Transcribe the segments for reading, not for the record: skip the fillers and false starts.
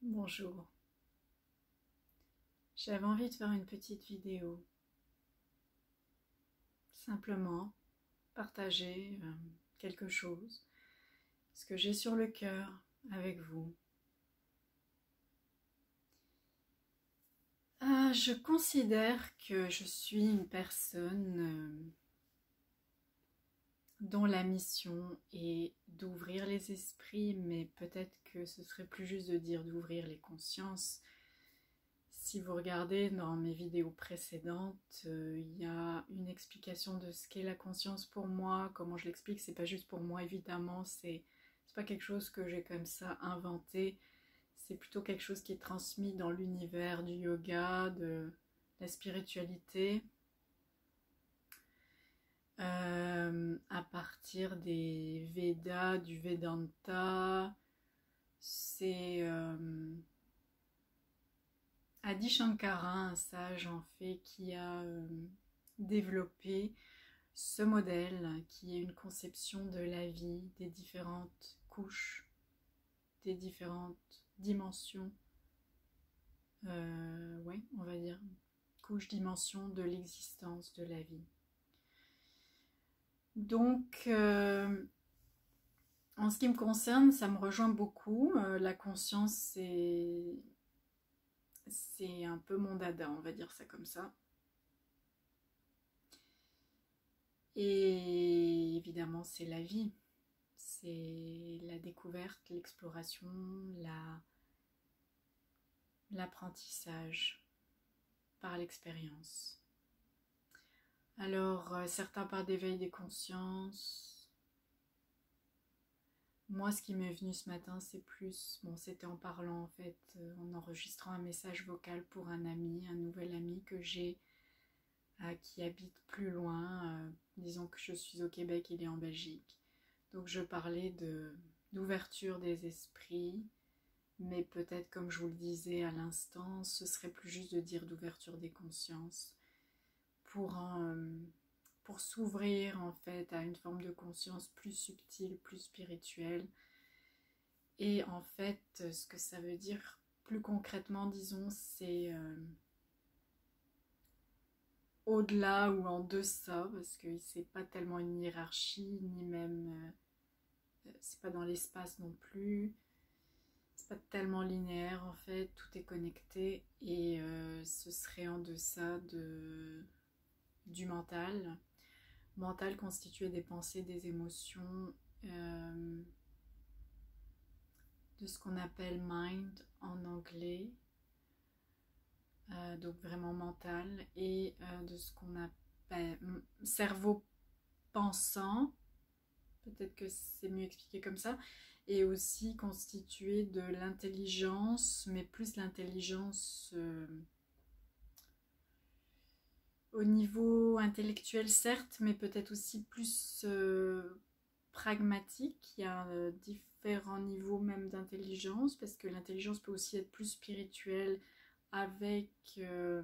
Bonjour, j'avais envie de faire une petite vidéo, simplement partager quelque chose, ce que j'ai sur le cœur avec vous. Je considère que je suis une personne dont la mission est d'ouvrir les esprits, mais peut-être que ce serait plus juste de dire d'ouvrir les consciences. Si vous regardez dans mes vidéos précédentes, il y a une explication de ce qu'est la conscience pour moi, comment je l'explique. C'est pas juste pour moi, évidemment, c'est pas quelque chose que j'ai comme ça inventé, c'est plutôt quelque chose qui est transmis dans l'univers du yoga, de la spiritualité, à partir des Védas, du Vedanta. C'est Adi Shankara, un sage en fait, qui a développé ce modèle qui est une conception de la vie, des différentes couches, des différentes dimensions, ouais, on va dire, couches, dimensions de l'existence de la vie. Donc, en ce qui me concerne, ça me rejoint beaucoup. La conscience, c'est un peu mon dada, on va dire ça comme ça. Et évidemment, c'est la vie, c'est la découverte, l'exploration, l'apprentissage par l'expérience. Alors, certains par d'éveil des consciences. Moi, ce qui m'est venu ce matin, c'est plus, bon, c'était en parlant en fait, en enregistrant un message vocal pour un ami, un nouvel ami que j'ai, qui habite plus loin. Disons que je suis au Québec, il est en Belgique. Donc je parlais d'ouverture des esprits, mais peut-être comme je vous le disais à l'instant, ce serait plus juste de dire d'ouverture des consciences pour s'ouvrir en fait à une forme de conscience plus subtile, plus spirituelle. Et en fait, ce que ça veut dire plus concrètement, disons, c'est au-delà ou en deçà, parce que c'est pas tellement une hiérarchie, ni même c'est pas dans l'espace non plus, c'est pas tellement linéaire en fait, tout est connecté et ce serait en deçà du mental. Mental constitué des pensées, des émotions, de ce qu'on appelle mind en anglais, donc vraiment mental, et de ce qu'on appelle cerveau pensant, peut-être que c'est mieux expliqué comme ça, et aussi constitué de l'intelligence, mais plus l'intelligence au niveau intellectuel certes, mais peut-être aussi plus pragmatique. Il y a différents niveaux même d'intelligence, parce que l'intelligence peut aussi être plus spirituelle avec ce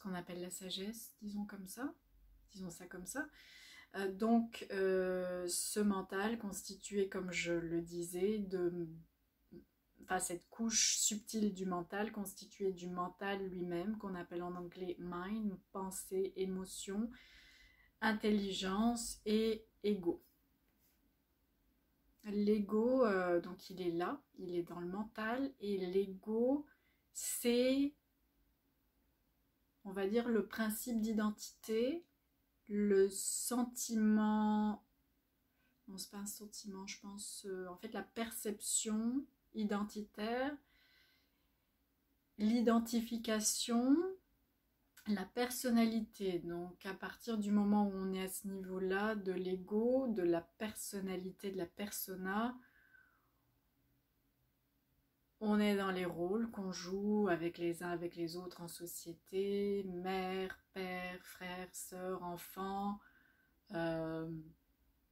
qu'on appelle la sagesse, disons ça comme ça. Donc ce mental constitué, comme je le disais, enfin cette couche subtile du mental constituée du mental lui-même, qu'on appelle en anglais mind, pensée, émotion, intelligence et ego. L'ego, donc il est là, il est dans le mental, et l'ego, c'est, on va dire, le principe d'identité, le sentiment, non c'est pas un sentiment, je pense, en fait la perception identitaire, l'identification, la personnalité. Donc à partir du moment où on est à ce niveau-là de l'ego, de la personnalité, de la persona, on est dans les rôles qu'on joue avec les uns avec les autres en société, mère, père, frère, sœur, enfant, euh,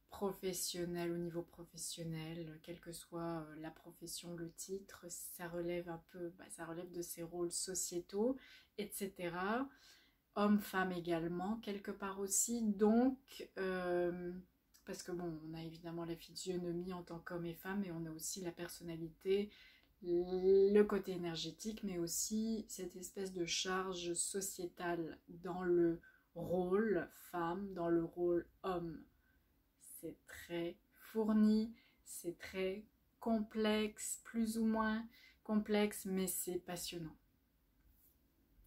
professionnel, au niveau professionnel, quelle que soit la profession, le titre, ça relève un peu, ça relève de ces rôles sociétaux, etc. Homme-femme également, quelque part aussi. Donc, parce que bon, on a évidemment la physionomie en tant qu'homme et femme, mais on a aussi la personnalité, le côté énergétique, mais aussi cette espèce de charge sociétale dans le rôle femme, dans le rôle homme. C'est très fourni, c'est très complexe, plus ou moins complexe, mais c'est passionnant.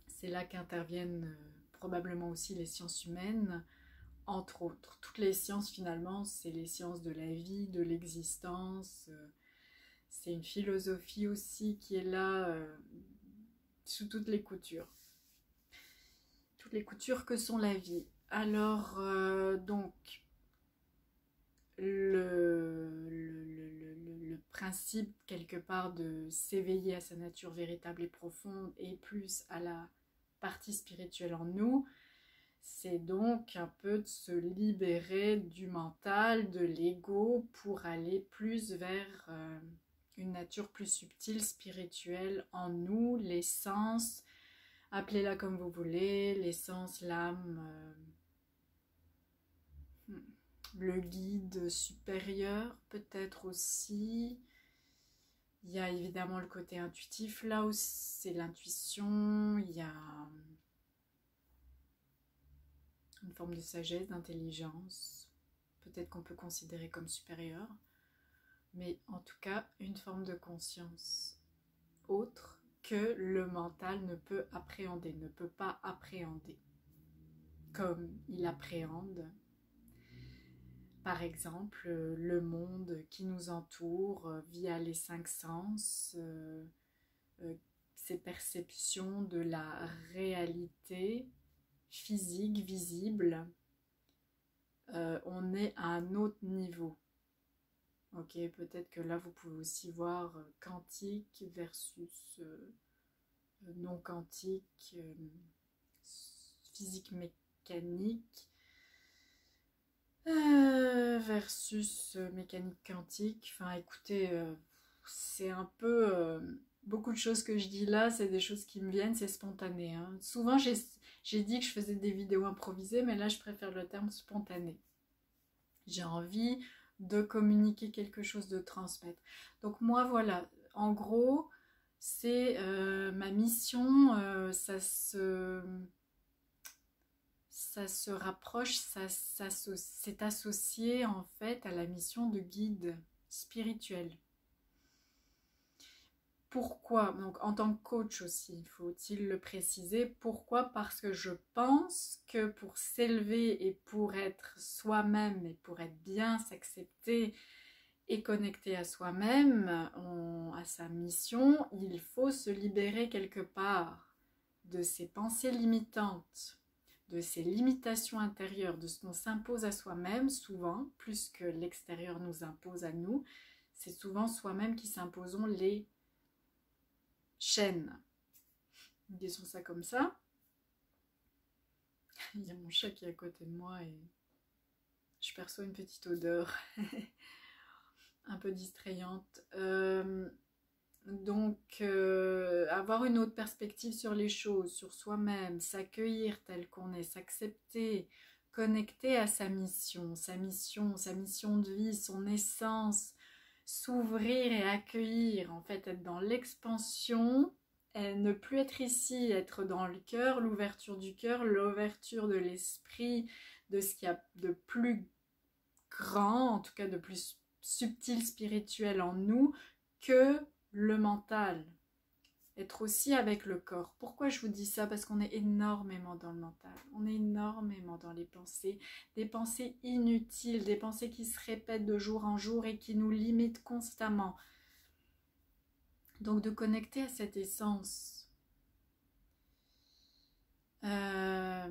C'est là qu'interviennent probablement aussi les sciences humaines, entre autres. Toutes les sciences finalement, c'est les sciences de la vie, de l'existence. C'est une philosophie aussi qui est là sous toutes les coutures. Toutes les coutures que sont la vie. Alors, donc, le principe quelque part de s'éveiller à sa nature véritable et profonde et plus à la partie spirituelle en nous, c'est donc un peu de se libérer du mental, de l'ego pour aller plus vers une nature plus subtile, spirituelle en nous, l'essence, appelez-la comme vous voulez, l'essence, l'âme, le guide supérieur peut-être aussi. Il y a évidemment le côté intuitif là où c'est l'intuition, il y a une forme de sagesse, d'intelligence, peut-être qu'on peut considérer comme supérieure, mais en tout cas une forme de conscience autre que le mental ne peut appréhender, ne peut pas appréhender comme il appréhende par exemple le monde qui nous entoure via les 5 sens, ces perceptions de la réalité physique, visible. On est à un autre niveau. Ok, peut-être que là vous pouvez aussi voir quantique versus non quantique, physique mécanique versus mécanique quantique. Enfin écoutez, c'est un peu beaucoup de choses que je dis là, c'est des choses qui me viennent, c'est spontané. Hein. Souvent j'ai dit que je faisais des vidéos improvisées, mais là je préfère le terme spontané. J'ai envie de communiquer quelque chose, de transmettre. Donc moi voilà, en gros, c'est ma mission, ça se rapproche, c'est associé en fait à la mission de guide spirituel. Pourquoi? Donc en tant que coach aussi, faut-il le préciser. Pourquoi? Parce que je pense que pour s'élever et pour être soi-même et pour être bien, s'accepter et connecter à soi-même, à sa mission, il faut se libérer quelque part de ses pensées limitantes, de ses limitations intérieures, de ce qu'on s'impose à soi-même souvent, plus que l'extérieur nous impose à nous. C'est souvent soi-même qui s'imposons les chaînes. Disons ça comme ça. Il y a mon chat qui est à côté de moi et je perçois une petite odeur un peu distrayante. Donc, avoir une autre perspective sur les choses, sur soi-même, s'accueillir tel qu'on est, s'accepter, connecter à sa mission de vie, son essence, s'ouvrir et accueillir, en fait, être dans l'expansion, et ne plus être ici, être dans le cœur, l'ouverture du cœur, l'ouverture de l'esprit, de ce qu'il y a de plus grand, en tout cas de plus subtil, spirituel en nous, que le mental, être aussi avec le corps. Pourquoi je vous dis ça? Parce qu'on est énormément dans le mental, on est énormément dans les pensées, des pensées inutiles, des pensées qui se répètent de jour en jour et qui nous limitent constamment. Donc de connecter à cette essence, à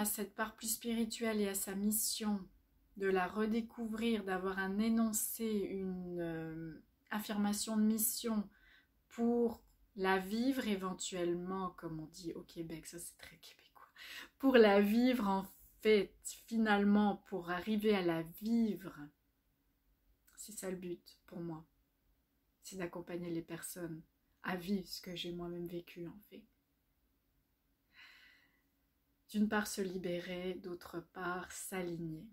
cette part plus spirituelle et à sa mission, de la redécouvrir, d'avoir un énoncé, une affirmation de mission pour la vivre éventuellement, comme on dit au Québec, ça c'est très québécois, pour la vivre en fait, finalement, pour arriver à la vivre, c'est ça le but pour moi, c'est d'accompagner les personnes à vivre ce que j'ai moi-même vécu en fait. D'une part se libérer, d'autre part s'aligner.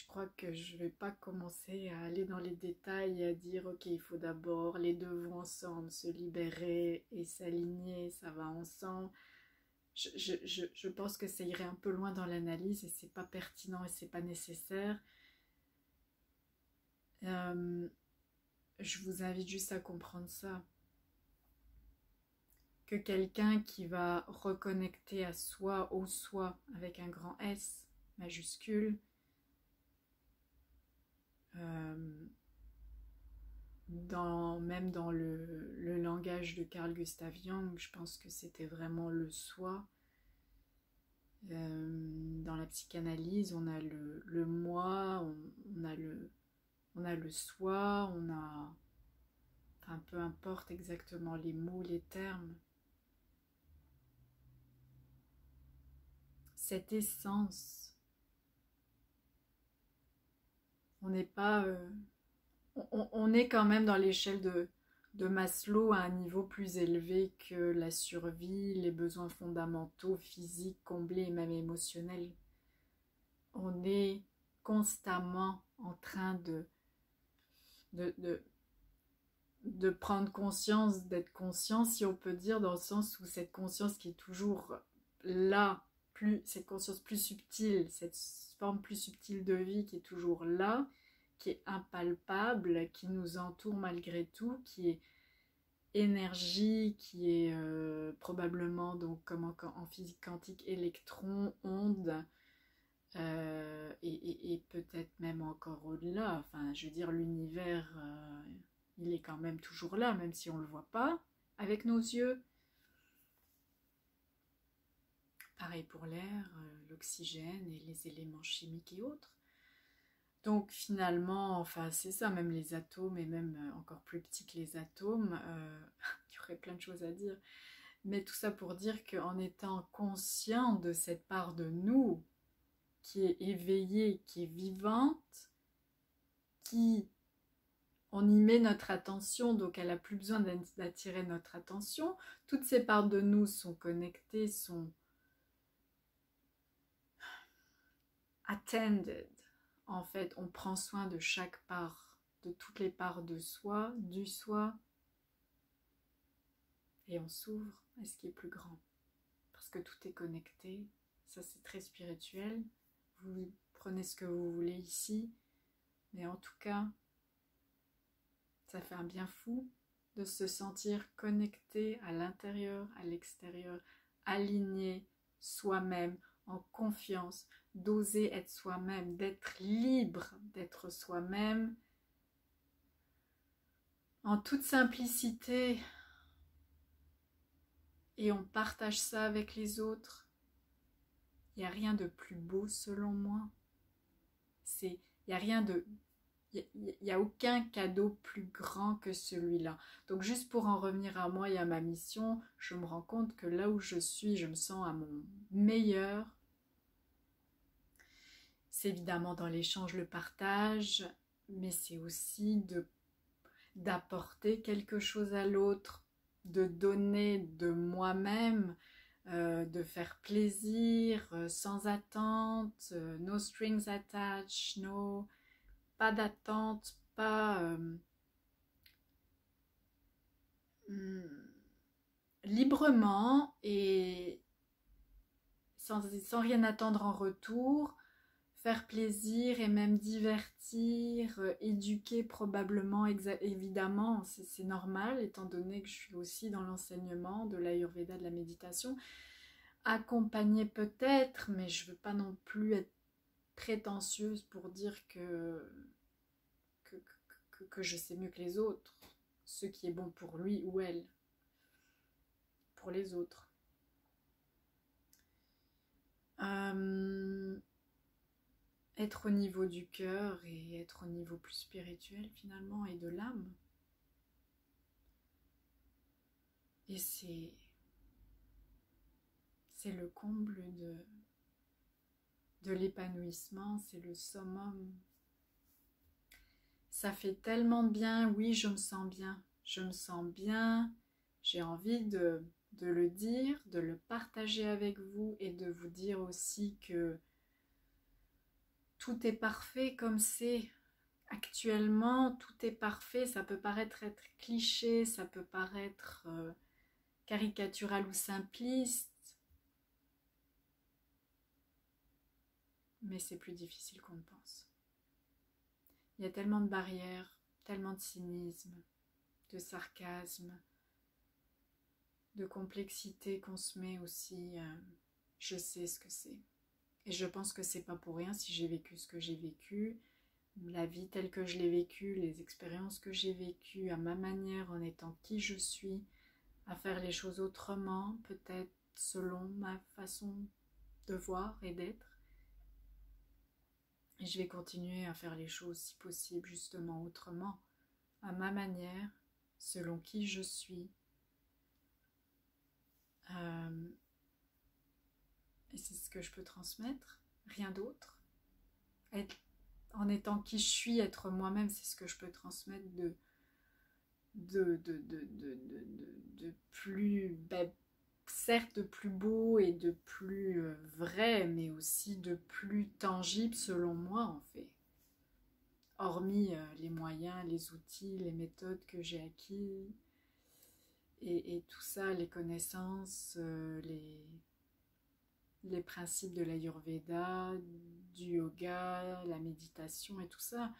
crois que je vais pas commencer à aller dans les détails et à dire ok, il faut d'abord les deux vont ensemble, se libérer et s'aligner, ça va ensemble. Je pense que ça irait un peu loin dans l'analyse et c'est pas pertinent et c'est pas nécessaire. Je vous invite juste à comprendre ça. Que quelqu'un qui va reconnecter à soi, au soi, avec un grand S majuscule, même dans le langage de Carl Gustav Jung, je pense que c'était vraiment le soi. Dans la psychanalyse, on a le moi, on a le soi, on a... Enfin, peu importe exactement les mots, les termes. Cette essence, on n'est pas... on est quand même dans l'échelle de Maslow à un niveau plus élevé que la survie, les besoins fondamentaux, physiques, comblés et même émotionnels. On est constamment en train de prendre conscience, d'être conscient, si on peut dire, dans le sens où cette conscience qui est toujours là, cette conscience plus subtile, cette forme plus subtile de vie qui est toujours là, qui est impalpable, qui nous entoure malgré tout, qui est énergie, qui est probablement, donc comme en physique quantique, électron, onde, et peut-être même encore au-delà. Enfin, je veux dire, l'univers, il est quand même toujours là, même si on ne le voit pas avec nos yeux. Pareil pour l'air, l'oxygène et les éléments chimiques et autres. Donc finalement, enfin c'est ça, même les atomes et même encore plus petits que les atomes, il y aurait plein de choses à dire. Mais tout ça pour dire qu'en étant conscient de cette part de nous qui est éveillée, qui est vivante, on y met notre attention, donc elle n'a plus besoin d'attirer notre attention. Toutes ces parts de nous sont connectées, sont attended. En fait, on prend soin de chaque part, de toutes les parts de soi, du soi, et on s'ouvre à ce qui est plus grand. Parce que tout est connecté, ça c'est très spirituel. Vous prenez ce que vous voulez ici, mais en tout cas, ça fait un bien fou de se sentir connecté à l'intérieur, à l'extérieur, aligné soi-même, en confiance, d'oser être soi-même, d'être libre d'être soi-même, en toute simplicité. Et on partage ça avec les autres. Il n'y a rien de plus beau selon moi. Il n'y a rien de... Il n'y a aucun cadeau plus grand que celui-là. Donc juste pour en revenir à moi et à ma mission, je me rends compte que là où je suis, je me sens à mon meilleur. C'est évidemment dans l'échange, le partage, mais c'est aussi d'apporter quelque chose à l'autre, de donner de moi-même, de faire plaisir, sans attente, no strings attached, pas d'attente, pas librement et sans rien attendre en retour, faire plaisir et même divertir, éduquer probablement, évidemment, c'est normal étant donné que je suis aussi dans l'enseignement de l'Ayurveda, de la méditation, accompagner peut-être, mais je ne veux pas non plus être prétentieuse pour dire que je sais mieux que les autres, ce qui est bon pour lui ou elle, pour les autres. Être au niveau du cœur et être au niveau plus spirituel finalement et de l'âme. Et c'est le comble de l'épanouissement, c'est le summum. Ça fait tellement de bien, oui, je me sens bien, j'ai envie de le dire, de le partager avec vous et de vous dire aussi que tout est parfait comme c'est. Actuellement, tout est parfait. Ça peut paraître être cliché, ça peut paraître caricatural ou simpliste. Mais c'est plus difficile qu'on ne pense. Il y a tellement de barrières, tellement de cynisme, de sarcasme, de complexité qu'on se met aussi. Je sais ce que c'est. Et je pense que c'est pas pour rien si j'ai vécu ce que j'ai vécu, la vie telle que je l'ai vécue, les expériences que j'ai vécues à ma manière, en étant qui je suis, à faire les choses autrement, peut-être selon ma façon de voir et d'être. Et je vais continuer à faire les choses, si possible, justement autrement, à ma manière, selon qui je suis. Et c'est ce que je peux transmettre, rien d'autre. En étant qui je suis, être moi-même, c'est ce que je peux transmettre de plus, certes de plus beau et de plus vrai, mais aussi de plus tangible selon moi en fait. Hormis les moyens, les outils, les méthodes que j'ai acquis et tout ça, les connaissances, les principes de l'Ayurveda, du yoga, la méditation et tout ça.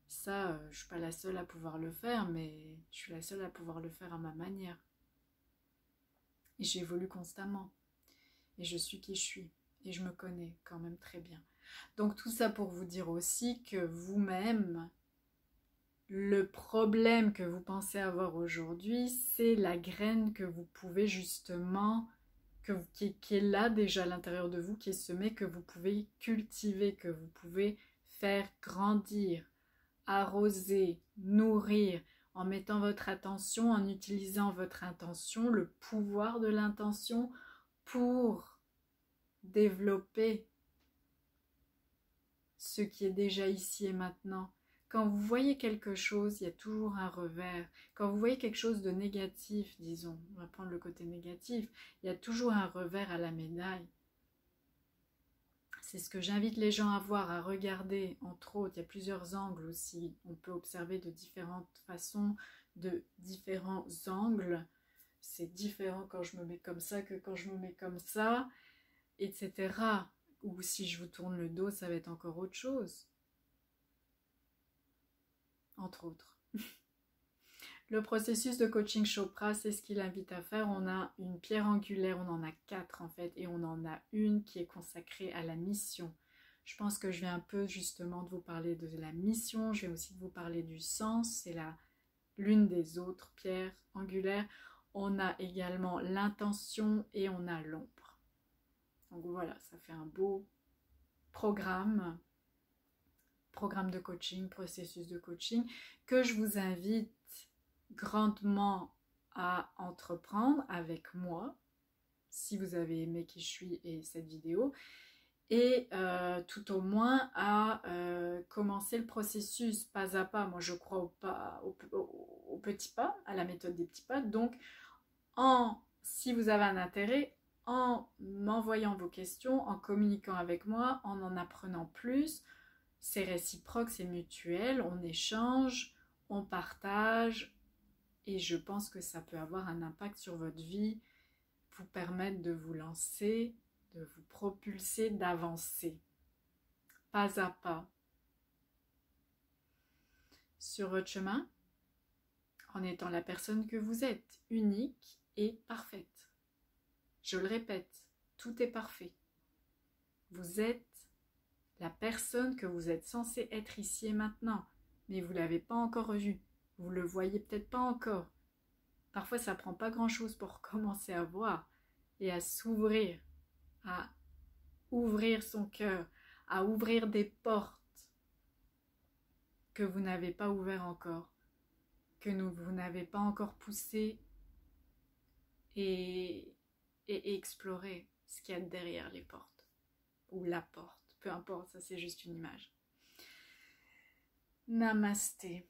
Ça, je suis pas la seule à pouvoir le faire, mais je suis la seule à pouvoir le faire à ma manière. Et j'évolue constamment. Et je suis qui je suis. Et je me connais quand même très bien. Donc tout ça pour vous dire aussi que vous-même, le problème que vous pensez avoir aujourd'hui, c'est la graine que vous pouvez justement, qui est là déjà à l'intérieur de vous, qui est semée, que vous pouvez cultiver, que vous pouvez faire grandir, arroser, nourrir, en mettant votre attention, en utilisant votre intention, le pouvoir de l'intention pour développer ce qui est déjà ici et maintenant. Quand vous voyez quelque chose, il y a toujours un revers. Quand vous voyez quelque chose de négatif, disons, on va prendre le côté négatif, il y a toujours un revers à la médaille. C'est ce que j'invite les gens à voir, à regarder, entre autres, il y a plusieurs angles aussi. On peut observer de différentes façons, de différents angles. C'est différent quand je me mets comme ça que quand je me mets comme ça, etc. Ou si je vous tourne le dos, ça va être encore autre chose. Entre autres. Le processus de coaching Chopra, c'est ce qu'il invite à faire. On a une pierre angulaire, on en a 4 en fait, et on en a une qui est consacrée à la mission. Je pense que je vais un peu justement de vous parler de la mission, je vais aussi de vous parler du sens, c'est l'une des autres pierres angulaires. On a également l'intention et on a l'ombre. Donc voilà, ça fait un beau programme de coaching, processus de coaching, que je vous invite grandement à entreprendre avec moi, si vous avez aimé qui je suis et cette vidéo, et tout au moins à commencer le processus pas à pas. Moi je crois au petit pas, à la méthode des petits pas, donc si vous avez un intérêt, en m'envoyant vos questions, en communiquant avec moi, en apprenant plus, c'est réciproque, c'est mutuel, on échange, on partage et je pense que ça peut avoir un impact sur votre vie, vous permettre de vous lancer, de vous propulser, d'avancer, pas à pas, sur votre chemin, en étant la personne que vous êtes, unique et parfaite. Je le répète, tout est parfait. Vous êtes la personne que vous êtes censé être ici et maintenant, mais vous ne l'avez pas encore vue. Vous ne le voyez peut-être pas encore. Parfois, ça ne prend pas grand-chose pour commencer à voir et à s'ouvrir, à ouvrir son cœur, à ouvrir des portes que vous n'avez pas ouvertes encore, que vous n'avez pas encore poussées et explorer ce qu'il y a derrière les portes ou la porte. Peu importe, ça c'est juste une image. Namasté.